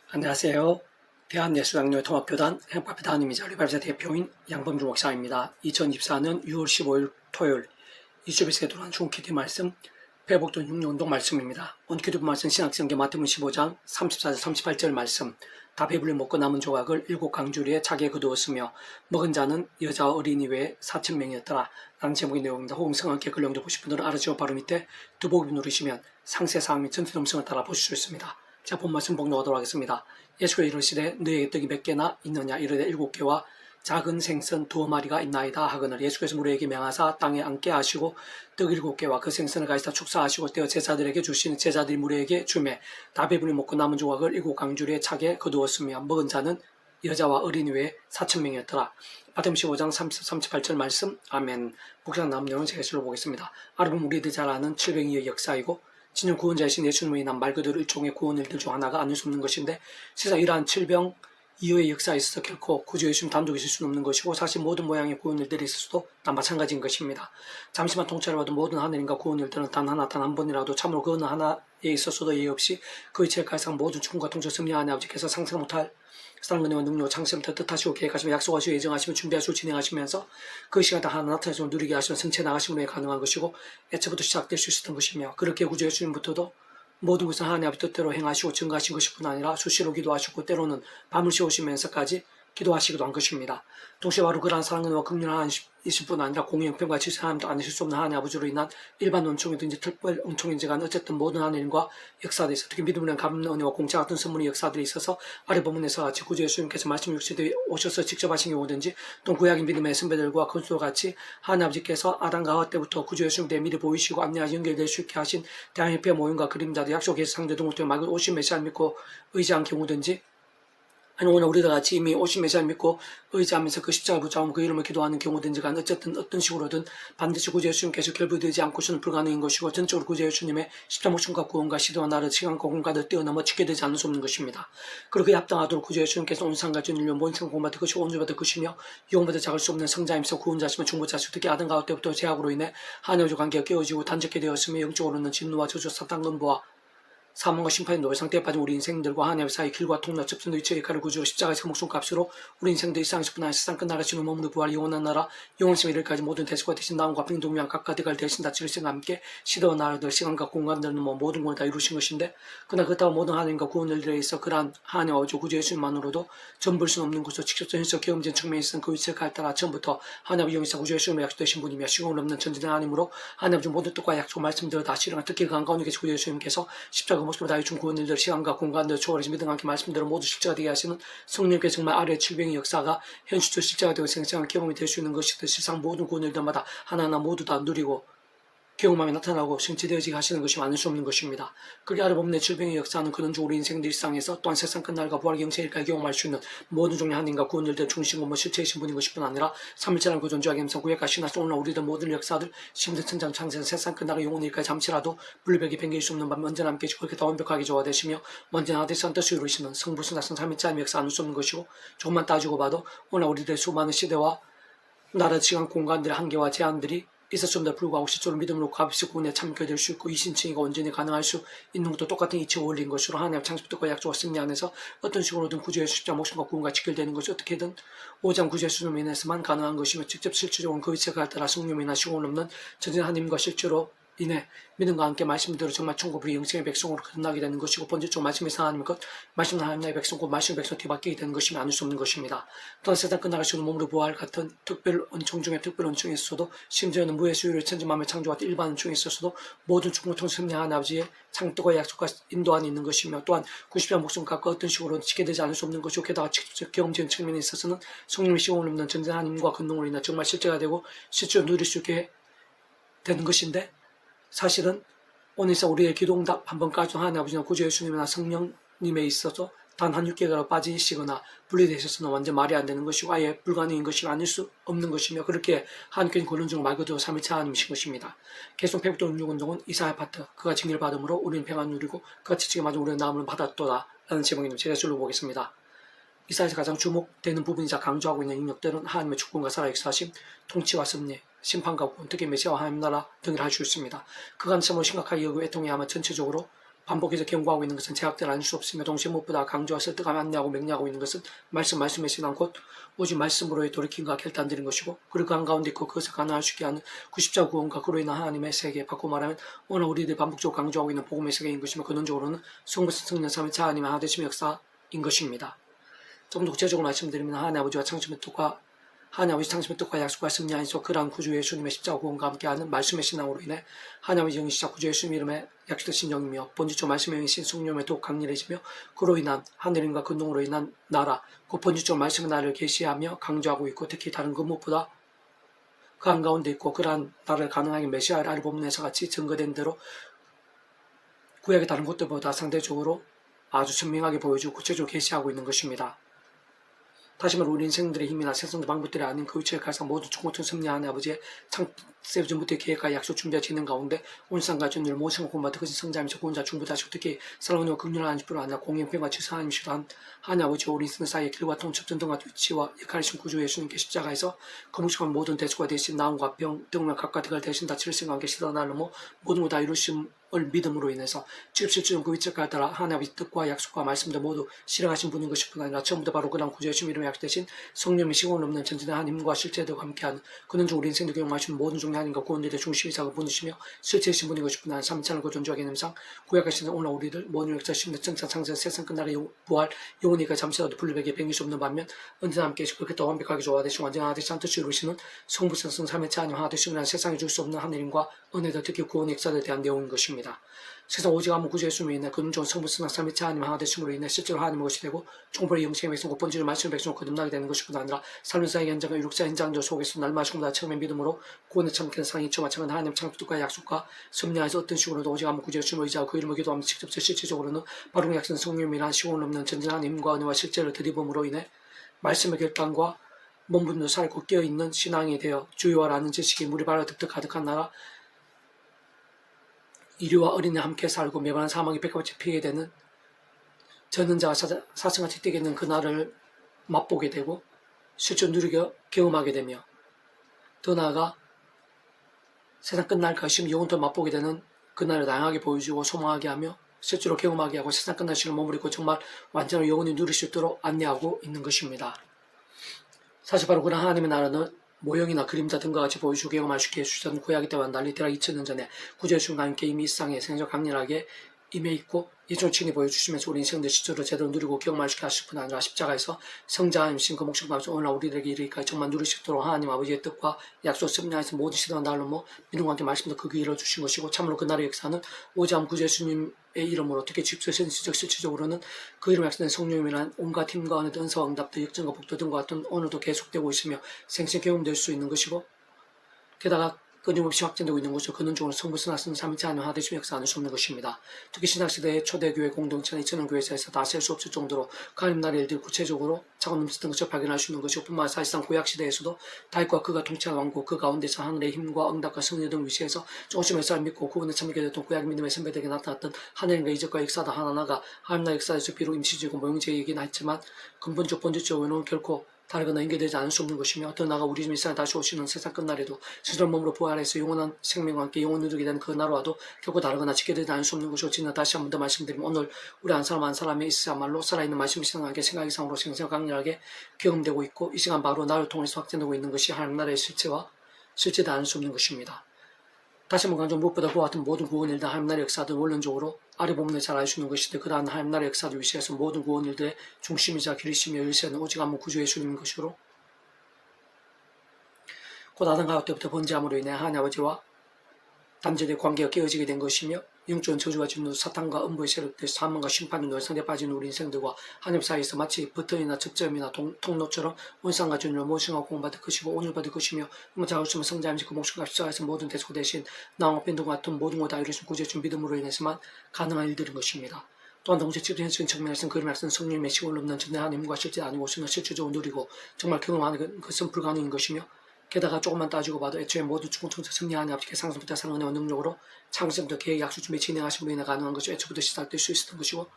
안녕하세요. 대한예수장로회 통합교단 행파피 담임이자 리발자 대표인 양범주 목사입니다. 2024년 6월 15일 토요일 이주비스에 들어간 중기도 말씀 회복된 육류운동 말씀입니다. 오늘 기도 말씀 신약성경 마태복음 15장 34절 38절 말씀 다 배불리 먹고 남은 조각을 7강주리에 차게 거두었으며 먹은 자는 여자와 어린이 외에 4,000명이었더라. 라는 제목의 내용입니다. 혹은 성함께 글 영접 보실 분들은 아래쪽 바로 밑에 두보기 누르시면 상세 사항 및 전체 음성을 따라 보실 수 있습니다. 자, 본 말씀 복록하도록 하겠습니다. 예수가 이르시되 너희에게 떡이 몇 개나 있느냐 이르되 7개와 작은 생선 2마리가 있나이다 하거늘 예수께서 무리에게 명하사 땅에 앉게 하시고 떡 7개와 그 생선을 가지다 축사하시고 떼어 제자들에게 주시는 제자들이 무리에게 주매 다 배불리 먹고 남은 조각을 7강주리에 차게 거두었으며 먹은 자는 여자와 어린이 외에 4,000명이었더라. 마태복음 15장 38절 말씀 아멘. 묵상 나온 내용은 제가 읽어보겠습니다. 아르본 우리들 잘 아는 700여의 역사이고 진정 구원자이신 예수님의 인한 말 그대로 일종의 구원 일들 중 하나가 아닐 수 없는 것인데 세상 이러한 7병 이후의 역사에 있어서 결코 구주 예수님 단독이 있을 수는 없는 것이고 사실 모든 모양의 구원 일들이 있어서도 다 마찬가지인 것입니다. 잠시만 통찰을 받은 모든 하늘인과 구원 일들은 단 한 번이라도 참으로 그 어느 하나에 있어서도 예의 없이 그의 제일가상 모든 축복과 통치 승리하는 아버지께서 상상 못할 사랑과 능력 창세부터 뜻하시고 계획하시며 약속하시고 예정하시며 준비하시고 진행하시면서 그 시간 다 하나 나타나시고 누리게 하시며 승체 나가심으로 가능한 것이고 애초부터 시작될 수 있었던 것이며 그렇게 구주 예수님부터도 모든 것을 하나님 아버지 뜻대로 행하시고 증거하신 것일 뿐 아니라 수시로 기도하시고 때로는 밤을 새우시면서까지 기도하시기도 한 것입니다. 동시에 바로 그러한 사랑과 긍휼한 하나님이실 뿐 아니라 공의 형편과 질서 하나님도 아니실 수 없는 하나님 아버지로 인한 일반 은총이든지 특별 은총인지 간 어쨌든 모든 하나님과 역사들이 있어 특히 믿음을 갚는 은혜와 공짜 같은 선물의 역사들이 있어서 아래 본문에서 같이 구주 예수님께서 말씀 육시대에 오셔서 직접 하신 경우든지 또 구약인 믿음의 선배들과 건수와 같이 하나님 아버지께서 아담과 하와 때부터 구주 예수님께 미리 보이시고 안내하시 연결될 수 있게 하신 대한협회 모임과 그림자들 약속의 상대 등을 통해 말 오신 메시아를 믿고 의지한 경우든지 아니 오늘 우리가 같이 이미 오신 메시아를 믿고 의지하면서 그 십자가를 붙잡으면 그 이름을 기도하는 경우든지 간 어쨌든 어떤 식으로든 반드시 구주 예수님께서 결부되지 않고서는 불가능인 것이고 전적으로 구주 예수님의 십자가 목숨과 구원과 시대와 나를 시간과 공간을 뛰어넘어 지게 되지 않을 수 없는 것입니다. 그리고 그에 합당하도록 구주 예수님께서 온 세상 가진 인류 모든 공받을 것이고 온주받을 것이며 이용받아 작을 수 없는 성자임서 구원자시며 중보자시고 특히 아담 가울 때부터 제약으로 인해 하나님과 관계가 깨어지고 단절게 되었으며 영적으로는 진노와 저주 사탄 근보와 사망과 심판의 노예 상태에 빠진 우리 인생들과 하나님 사이 길과 통로 접선도 이체의 칼을 구주로 십자가에서 목숨 값으로 우리 인생들 이상에서 분한 세상 끝나라 지는 몸으로 부활 영원한 나라 영원심에 이를까지 모든 대수가 대신 나온과 빙동면 각각 대갈 대신 다치를 생각 함께 시대와 나라들 시간과 공간들은 모든 걸 다 이루신 것인데 그러나 그렇다고 모든 하나님과 구원들에 있어 그러한 하나님 아버지 구주 예수님만으로도 전부일 수는 없는 것으로 직접 현실 경험진 측면에 있은 그 위치를 갈따라 처음부터 하나님 영이사 구주 예수님의 약속되신 분이며 시공을 없는 전지된 하나님으로 하나님 중 모든 뜻과 약속 말씀들을 다 실행한 특히 그 한가운데 계신 구주 예수님께서 십자가 모습으로 다해 준 구원 일들 시간과 공간들 초월해서 믿음 함께 말씀대로 모두 실제가 되게 하시는 성령께 정말 아래 700의 역사가 현실적 실제가 되고 생생한 경험이 될 수 있는 것이듯 세상 모든 구원 일들마다 하나하나 모두 다 누리고 경험함이 나타나고 성취되어지게 하시는 것이 많을 수 없는 것입니다. 그게 아름없는 질병의 역사는 그런 주 우리 인생들 일상에서 또한 세상 끝날과 부활 경체일까지 경험할 수 있는 모든 종의 하나님과 구원 일들 중심과 실체이신 분인 것뿐 아니라 삼일체란 그 존재와 겸손 구약과 신화서 오늘 우리들 모든 역사들 심든 천장 창세 세상 끝나가 영혼일까지 잠시라도 분리벽이 뱅길 수 없는 밤 언제나 함께 해주고 그렇게 더 완벽하게 조화되시며 언제나 대선 뜻을 이루시는 성부순학성 삼일체의 역사 아닐 수 없는 것이고 조금만 따지고 봐도 오늘 우리들 수많은 시대와 나라 시간 공간들의 한계와 제한들이 있었음에도 불구하고 실제로 믿음으로 값이 구원에 참여될 수 있고 이 신칭이가 온전히 가능할 수 있는 것도 똑같은 이치가 올린 것으로 하나님 창조뜻과 약속과 승리 안에서 어떤 식으로든 구주의 십자가 목숨과 구원과 직결되는 것이 어떻게든 오장 구주의 수념 인해서만 가능한 것이며 직접 실질적으로 그 위치에 따라 성령이나 시공을 없는 전진 하나님과 실제로 인해 믿음과 함께 말씀대로 정말 천국 우리 영생의 백성으로 끝나게 되는 것이고 번째쪽 말씀의 하나님의 것 말씀 하나님의 백성 곧 말씀의 백성 뒤바뀌게 되는 것이 아닐 수 없는 것입니다. 또한 세상 끝나갈 수 없는 몸으로 부활 같은 특별 은총 중에 특별 은총이 있어도 심지어는 무의 수요를 천지만물 창조 같은 일반 은총이 있어서도 모든 축복을 통해 승리하는 아버지의 창조와 약속과 인도 안에 있는 것이며 또한 90년 목숨 갖고 어떤 식으로 지게 되지 않을 수 없는 것이고 게다가 직접 경험적인 측면에 있어서는 성령의 시공을 없는 전진 하나님과 근동으로 인해 정말 실제가 되고 실제로 누릴 수 있게 되는 것인데 사실은 오늘서 우리의 기도응답 한 번까지 하나님 아버지나 구주 예수님이나 성령님에 있어서 단 한 6개월로 빠지시거나 분리되셔서는 완전 말이 안 되는 것이고 아예 불가능인 것이 아닐 수 없는 것이며 그렇게 하나님께서 권론적으로 말 그대로 삼위체 하나님이신 것입니다. 계속 회복도 능력운동은 이사야 파트 그가 징계를 받음으로 우리는 평안 누리고 그가 지치게 맞아 우리는 나음을 받았도다 라는 제목입니다. 제가 줄여보겠습니다. 이사야에서 가장 주목되는 부분이자 강조하고 있는 인력들은 하나님의 주권과 살아 역사하심, 통치와 섭리, 심판과 구원, 특히 메시아와 하나님 나라 등을 할 수 있습니다. 그간 참으로 심각하게 여기고 애통해야만 전체적으로 반복해서 경고하고 있는 것은 제약대를 아닐 수 없으며 동시에 무엇보다 강조와 설득하며 안내하고 명료하고 있는 것은 말씀의 신앙 곧 오직 말씀으로의 돌이킴과 결단드린 것이고 그리고 그 한가운데 있고 그것을 가능할 수 있게 하는 90자 구원과 그로 인한 하나님의 세계 바꿔 말하면 오늘 우리들이 반복적으로 강조하고 있는 복음의 세계인 것이며 근원적으로는 성부성 성령 삼위일체 하나님의 하나되심의 역사인 것입니다. 좀 더 구체적으로 말씀드리면 하나님 아버지와 창심의 뜻과 하나님 아버지 창심의 뜻과 약속과 승리 안에서 그러한 구주 예수님의 십자가 구원과 함께하는 말씀의 신앙으로 인해 하나님 아버지 영이시자 구주 예수님 이름에 약속되신 영이며 번지적 말씀의 영이신 성령의 더욱 강렬해지며 그로 인한 하늘임과 근동으로 인한 나라 그 번지적 말씀의 나라를 계시하며 강조하고 있고 특히 다른 그 무엇보다 그 한가운데 있고 그러한 나라를 가능하게 메시아를 아래 본문에서 같이 증거된 대로 구약의 다른 것들보다 상대적으로 아주 선명하게 보여주고 구체적으로 계시하고 있는 것입니다. 다시 말해 우리 인생들의 힘이나 세상의 방법들이 아닌 그 위치에 가서 모든 총고통 승리하는 아버지의 창세전부터의 계획과 약속 준비가 진행 가운데 온상과 전율 모성을 공부하듯 그것이 성자이면서 구원자 중보자시고 특히 사랑하는 긍휼한 하나님뿐 아니라 공영평과 지사 하나님이시로 하나님 아버지와 우리 인생 사이의 길과 통첩전 등과 위치와 역할이신 구주 예수님께 십자가에서 거룩한 모든 대수가 되신 나음과 병 등을 각각 그걸 대신 다 치를 생각한 게 시다나르모 모든 것 다 이루심을 믿음으로 인해서 실질적인 그 위치에 따라 하나님의 뜻과 약속과 말씀도 모두 실행하신 분인 것일 뿐 아니라 처음부터 바로 그런 구주 예수님 이름에 약속되신 성령의 시공을 넘는 전진의 하나님과 실제들과 함께하는 그는 우리 인생을 경험하신 모든 종의 하나님과 구원들의 중심이사고 분이시며 실체이신 분인 것일 뿐 아니라 삼위찬을 그 존재하게 냄상 구약하시는 오늘 우리들 모든 역사심의 천차 창세 세상 끝날의 부활 영원히가 잠시라도 분리되게 변할 수 없는 반면 언제나 함께 계시고 그렇게 더 완벽하게 조화되시고 완전한 하나되신 한 뜻을 이루시는 성부성성 삼위체 하나님 하나되심이란 세상에 줄 수 없는 하늘임과 은혜들 특히 구원 역사에 대한 내용인 것입니다. 세상 오직 아무 구주 예수님으로 인해 그는 좋은 성부성상 삼위체 하나님 하나되심으로 인해 실제로 하나님의 것이 되고 총벌의 영생의 백성 곧 번지를 말씀의 백성을 거듭나게 되는 것이뿐 아니라 삶사의 현장과 유력사 현장들 속에서 날마시고다 처음에 믿음으로 구원을 참기는 상이 처마창은 하나님 창조과 약속과 섭리하에서 어떤 식으로도 오직 아무 구주 예수님을 의지하고 그 이름을 기도하며 직접 실질적으로는 바로 약선 성령이란 시공을 넘는 전진한 힘과 은혜와 실제를 드리봄으로 인해 말씀의 결단과 몸분도 살고 깨어있는 신앙이 되어 주요하라는 지식이 물이 바라 득득 가득한 나라 이리와 어린이 함께 살고 매번한 사망이 백합같이 피게 되는 저는 자가 사슴같이 뛰게 되는 그날을 맛보게 되고 실제 누리게 경험하게 되며 더 나아가 세상 끝날 것임 영원토록 맛보게 되는 그날을 다양하게 보여주고 소망하게 하며 실제로 경험하게 하고 세상 끝날 시를 머무르고 정말 완전히 영원히 누릴 수 있도록 안내하고 있는 것입니다. 사실 바로 그런 하나님의 나라는 모형이나 그림자 등과 같이 보여주고 경험할 수 있게 해주셨던 구약이 때와 달리 대략 2000년 전에 구주의 순간 함께 이미 이 세상에 생적 강렬하게 임해 있고 예전 친히 보여주시면서 우리 인생들 실제로 제대로 누리고 경험할 수 있게 하실 뿐 아니라 십자가에서 성자 하나님신 그 목숨 받아서 오늘 우리들에게 이르기까지 정말 누릴 수 있도록 하나님 아버지의 뜻과 약속 섭리하에서 모든 시대와 날로 믿음과 함께 말씀도 그 길을 주신 것이고 참으로 그 나라의 역사는 오직 구주 예수님의 이름으로 특히 직접적 실질적으로는 그 이름 약속된 성령이란 온갖 힘과 어느 은사와 응답도 역전과 복도 등과 같은 오늘도 계속되고 있으며 생생 경험될 수 있는 것이고 게다가 끊임없이 확진되고 있는 것으로 근원적으로 성부성하신 삼위체 하나님 하나되심 역사 안을 수 없는 것입니다. 특히 신학시대의 초대교회 공동체나 2000년 교회에서 다 셀 수 없을 정도로 그 하나님 나라의 일들 구체적으로 차고 넘쳤던 것을 발견할 수 있는 것이고 뿐만 아니라 사실상 구약시대에서도 다윗과 그가 통치한 왕국 그 가운데서 하늘의 힘과 응답과 승리 등 위시에서 조금씩 몇 믿고 구원을 참게 됐던 구약 믿음의 선배들에게 나타났던 하나님과 이적과 역사다 하나하나가 하나님 나라의 역사에서 비록 임시적이고 모형적이긴 했지만 근본적 본질적으로는 결코 다르거나 연결되지 않을 수 없는 것이며 더 나아가 우리 일상에 다시 오시는 세상 끝날에도 스스로 몸으로 부활해서 영원한 생명과 함께 영원을 누리게 되는 그 나라와도 결코 다르거나 직결되지 않을 수 없는 것이고 지금 다시 한 번 더 말씀드리면 오늘 우리 한 사람 한 사람의 있어야말로 살아있는 말씀이 생각하게 생각 이상으로 생생 강렬하게 경험되고 있고 이 시간 바로 나를 통해서 확진되고 있는 것이 하나님 나라의 실체와 실체도 않을 수 없는 것입니다. 다시 한번 강조 무엇보다 그와 같은 모든 구원 일들 하나님 나라의 역사들 원론적으로 아래 부분에 잘 알 수 있는 것인데 그러한 하나님 나라의 역사를 위시해서 모든 구원 일들의 중심이자 길이시며 일세는 오직 한번 구주 예수님인 것으로 곧 아담과 하와 때부터 번제함으로 인해 하나님 아버지와 단절의 관계가 깨어지게 된 것이며 영적인 저주와 진노 사탄과 음부의 세력들 사망과 심판의 놀상에 빠진 우리 인생들과 하나님 사이에서 마치 버튼이나 접점이나 통로처럼 온상과 진노를 모성하고 공받을 것이고 오늘 받을 것이며 자가 없으면 성자임시 그 목숨과 십자가에서 모든 대속 대신 나와 변동과 같은 모든 것 다 이루신 구제준 믿음으로 인해서만 가능한 일들인 것입니다. 또한 동시에 집중적인 측면에서는 그를 말씀 성령의 시골 없는 전대 하나님과 실제 아니고서는 실질적으로 누리고 정말 경험하는 것은 불가능인 것이며 게다가 조금만 따지고 봐도 애초에 모두 충청적 승리하는 아버지께 상승부터 상은혜와 능력으로 창세부터 계획 약속 준비 진행하심으로 인해 가능한 것이 애초부터 시작될 수 있었던 것이고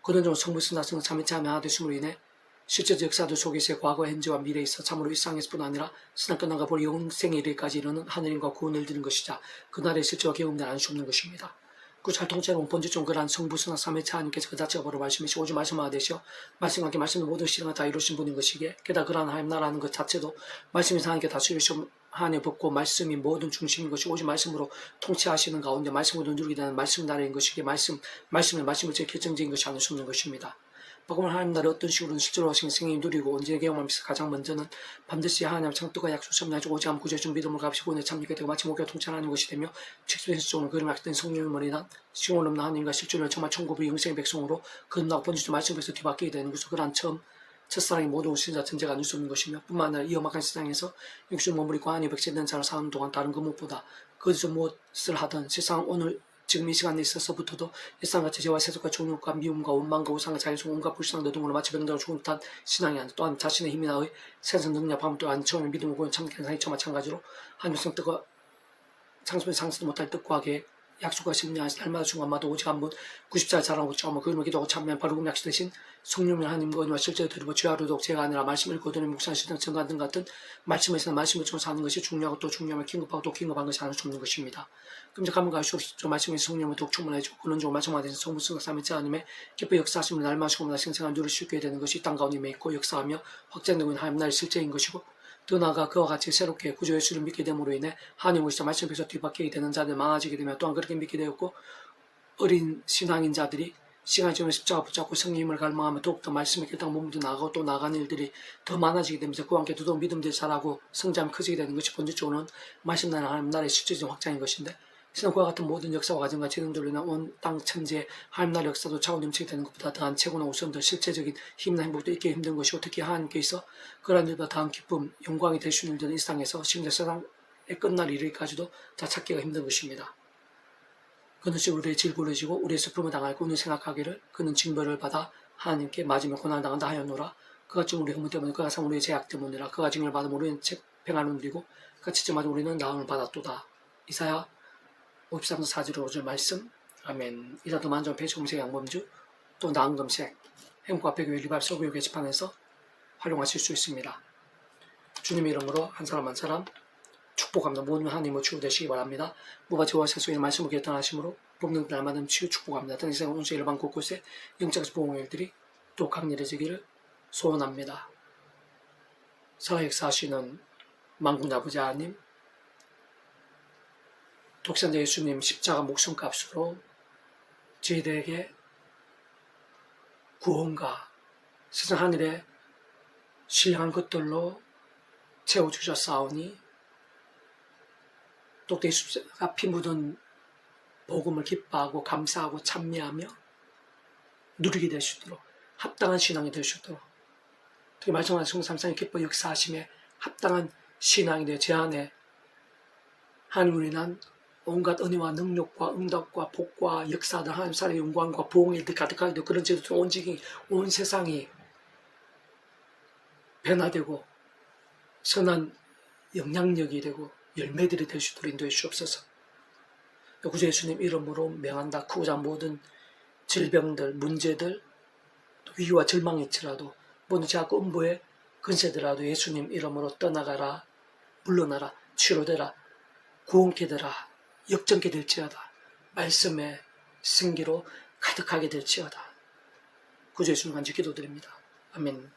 그런 성부성 나성은 삼위체 하나 하나 되심으로 인해 실제적 역사들 속에서의 과거, 현재와 미래에 있어 참으로 일상에서뿐 아니라 신앙 끝나가 볼 영생에 이르기까지 이르는 하늘님과 구원을 드리는 것이자 그날의 실제와 경험을 알 수 없는 것입니다. 그 잘 통째로 번지점 그러한 성부수나 삼위체 하나님께서 그 자체가 바로 말씀이시고 오직 말씀하라 되시오. 말씀과 함께 말씀의 모든 실행을 다 이루신 분인 것이기에 게다가 그러한 하나님 나라는 것 자체도 말씀이 하나님께 다스리시고 하나님 벗고 말씀이 모든 중심인 것이고 오직 말씀으로 통치하시는 가운데 말씀으로 누리게 되는 말씀 나라인 것이기에 말씀을 제 결정적인 것이 아닐 수 없는 것입니다. 복음을 하나님 나라에 어떤 식으로든 실제로 하신 생명이 누리고 언제 경험하면서 가장 먼저는 반드시 하나님 창조가 약속 참여하시고 오직 않고 구제준 믿음을 값이고 은혜 참여게 되고 마치 목표 통찰하는 것이 되며 직수현실적으로 그림을 약된 성령의 머리난 시공을 없는 하나님과 실존을 정말 천국의 영생의 백성으로 거듭나고 번지도 말씀에서 뒤바뀌게 되는 것으로 그러한 첫사랑이 모든 신자 전제가 아닐 수 없는 것이며 뿐만 아니라 이 험악한 세상에서 육신 머무리고 하나님의 백성된 자를 사는 동안 다른 그 무엇보다 거기서 무엇을 하든 세상 오늘 지금 이 시간에 있어서부터도 일상같이 죄와 세속과 종욕과 미움과 원망과 우상과 자유성 온갖 불쌍한 노동으로 마치 병들어 죽은 듯한 신앙이 아닌 또한 자신의 힘이 나의 생선 능력 밤 또한 처음에 믿음을 고는 참된 상이처 마찬가지로 하나님의 성뜻과 상수의 상수도 못할 뜻과 계획 약속과 심리하시 날마다 중간마다 오직 한번 90살 자라고 처음에 그 이름을 기도하고 참여한 바로 그 약속 대신 성령의 하나님과 은혜와 실제로 드리고 죄하로도 제가 아니라 말씀을 거두는 묵상 실행 증거 등 같은 말씀에서는 말씀을 좀 사는 것이 중요하고 또 중요하면 긴급하고 또 긴급한 것이 아닐 수 없는 것입니다. 끔찍하면 갈수록 말씀에서 성령을 더욱 충만해지고 근원적으로 말씀과 대해서 성부성과 삼위체 하나님의 기뻐 역사하심을 날마시고 생생한 누릴 수 있게 되는 것이 땅 가운데 있고 역사하며 확장되고 있는 하나님 나라의 실제인 것이고 더 나아가 그와 같이 새롭게 구주 예수를 믿게 됨으로 인해 하나님의 말씀에서 뒤바뀌게 되는 자들 많아지게 되며 또한 그렇게 믿게 되었고 어린 신앙인 자들이 시간이 지나면 십자가 붙잡고 성령님을 갈망하며 더욱더 말씀에 깨닫고 몸도 나가고 또 나가는 일들이 더 많아지게 되면서 그와 함께 더더욱 믿음들이 자라고 성장하며 커지게 되는 것이 본질적으로는 말씀 나라는 하나님 나라의 실질적인 확장인 것인데 세상 그와 같은 모든 역사와 과정과 재능들로 인한 온 땅 천지의 하나님 나라의 역사도 차고 넘치게 되는 것보다 더한 최고나 우선 더 실제적인 힘이나 행복도 있기 힘든 것이고 특히 하나님께서 그러한 일보다 더한 기쁨, 영광이 될 수 있는 일들은 일상에서 심지어 세상의 끝날 이르기까지도 다 찾기가 힘든 것입니다. 그는 우리의 질고를 지고 우리의 슬픔을 당할 그는 생각하기를 그는 징벌을 받아 하나님께 맞으며 고난을 당한다 하였노라. 그가 지금 우리 허물 때문에 그가 상 우리의 죄악 때문이라. 그가 징을 받으면 우리는 평안을 누리고 그가 치증 맞아 우리는 나음을 받았도다. 이사야 53장 4절 5절 말씀. 아멘. 이라도 만전 폐지공색 양범주 또 나은검색 행복앞에 교회 리발 서구교 게시판에서 활용하실 수 있습니다. 주님의 이름으로 한 사람 한 사람 축복합니다. 모든 하나님의 치유 되시기 바랍니다. 무바지와 세수의 말씀을 결단하심으로 복능 날마다 치유 축복합니다. 이 세상 온세 일반 곳곳에 영적인 보호의 일들이 또 강렬해지기를 소원합니다. 살아역사하시는 만군 아버지 하나님, 독생자 예수님 십자가 목숨값으로 저희들에게 구원과 세상 하늘에 신령한 것들로 채워주셨사오니 독대의 십자가 피 묻은 복음을 기뻐하고 감사하고 찬미하며 누리게 될 수 있도록 합당한 신앙이 될 수 있도록 특히 말씀하신 성삼상의 기뻐 역사하심에 합당한 신앙이 되어 제 안에 하나님으로 인한 온갖 은혜와 능력과 응답과 복과 역사들 하나님 사랑의 영광과 보응이 가득하게 되고 그런 제도 온 세상이 변화되고 선한 영향력이 되고 열매들이 될 수 있도록 인도해 주옵소서. 구주 예수님 이름으로 명한다. 크고자 모든 질병들, 문제들, 위기와 절망이 있지라도 모든 제약 음부의 근세더라도 예수님 이름으로 떠나가라, 물러나라, 치료되라, 구원케 되라, 역전케 될지어다. 말씀의 생기로 가득하게 될지어다. 구주 예수님 간절히 기도드립니다. 아멘.